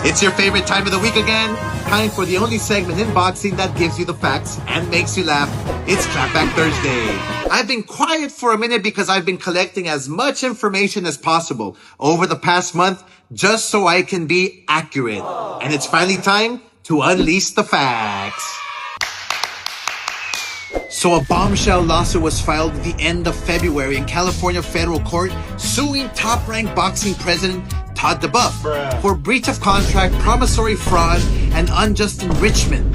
It's your favorite time of the week again. Time for the only segment in boxing that gives you the facts and makes you laugh. It's Clapback Thursday. I've been quiet for a minute because I've been collecting as much information as possible over the past month just so I can be accurate. And it's finally time to unleash the facts. So a bombshell lawsuit was filed at the end of February in California federal court suing top-ranked boxing president Todd DeBuff for breach of contract, promissory fraud, and unjust enrichment.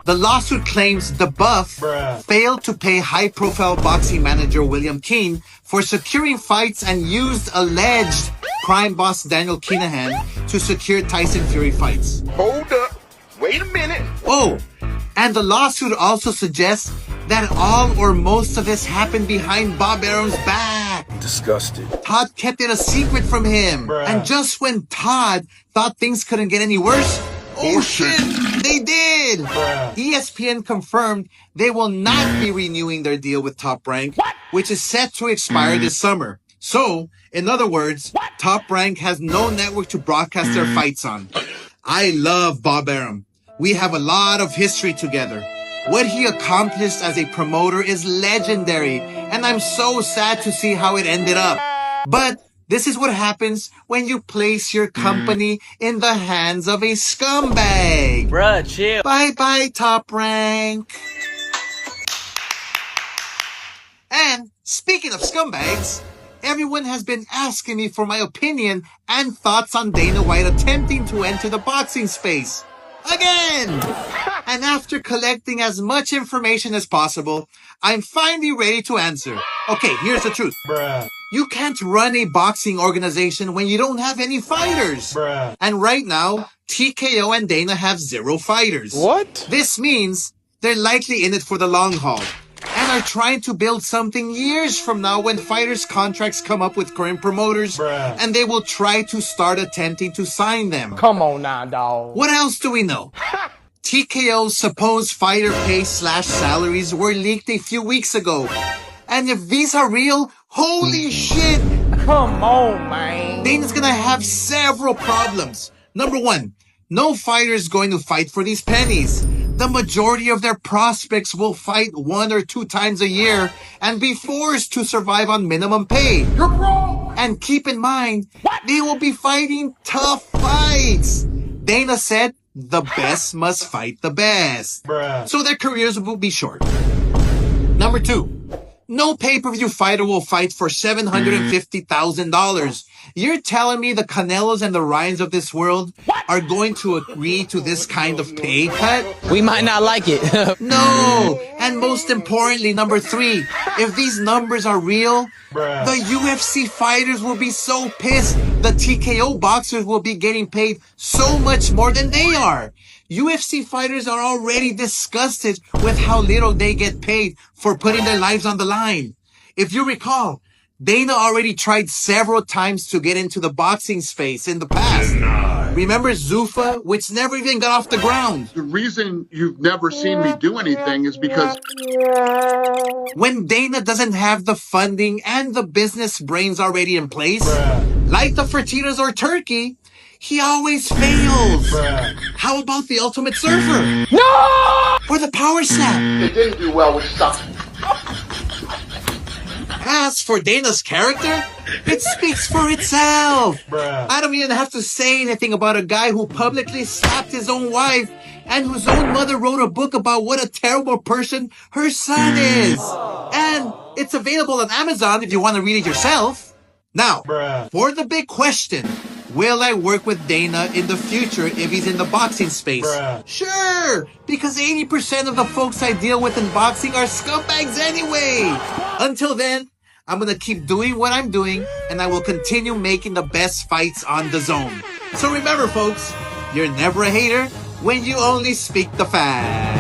The lawsuit claims DeBuff failed to pay high-profile boxing manager William Keane for securing fights and used alleged crime boss Daniel Kinahan to secure Tyson Fury fights. Hold up. Wait a minute. Oh, and the lawsuit also suggests that all or most of this happened behind Bob Arum's back. Disgusted. Todd kept it a secret from him. And just when Todd thought things couldn't get any worse, oh shit, they did. ESPN confirmed they will not be renewing their deal with Top Rank, which is set to expire this summer. So, in other words, Top Rank has no network to broadcast their fights on. I love Bob Arum. We have a lot of history together. What he accomplished as a promoter is legendary, and I'm so sad to see how it ended up. But this is what happens when you place your company in the hands of a scumbag. Bruh, chill. Bye-bye, Top Rank. And speaking of scumbags, everyone has been asking me for my opinion and thoughts on Dana White attempting to enter the boxing space. Again! And after collecting as much information as possible, I'm finally ready to answer. Okay, here's the truth. You can't run a boxing organization when you don't have any fighters. And right now, TKO and Dana have 0 fighters. What? This means they're likely in it for the long haul and are trying to build something years from now when fighters' contracts come up with current promoters and they will try to start attempting to sign them. Come on now, dawg. What else do we know? TKO's supposed fighter pay / salaries were leaked a few weeks ago. And if these are real, holy shit! Come on, man. Dana's gonna have several problems. Number 1, no fighter is going to fight for these pennies. The majority of their prospects will fight 1 or 2 times a year and be forced to survive on minimum pay. You're wrong. And keep in mind, they will be fighting tough fights. Dana said, the best must fight the best. So their careers will be short. Number 2, no pay-per-view fighter will fight for $750,000. You're telling me the Canelos and the Ryans of this world are going to agree to this kind of pay cut? We might not like it. No! And most importantly, number 3, if these numbers are real, the UFC fighters will be so pissed the TKO boxers will be getting paid so much more than they are. UFC fighters are already disgusted with how little they get paid for putting their lives on the line. If you recall, Dana already tried several times to get into the boxing space in the past. Remember Zuffa, which never even got off the ground? The reason you've never seen me do anything is because when Dana doesn't have the funding and the business brains already in place, like the Fertitas or Turkey, he always fails. How about the Ultimate Surfer? No! Or the Power Slap? they didn't do well with stuff. As for Dana's character, it speaks for itself. I don't even have to say anything about a guy who publicly slapped his own wife and whose own mother wrote a book about what a terrible person her son is. And it's available on Amazon if you want to read it yourself. Now, for the big question, will I work with Dana in the future if he's in the boxing space? Sure, because 80% of the folks I deal with in boxing are scumbags anyway. Until then, I'm gonna keep doing what I'm doing, and I will continue making the best fights on the zone. So remember, folks, you're never a hater when you only speak the facts.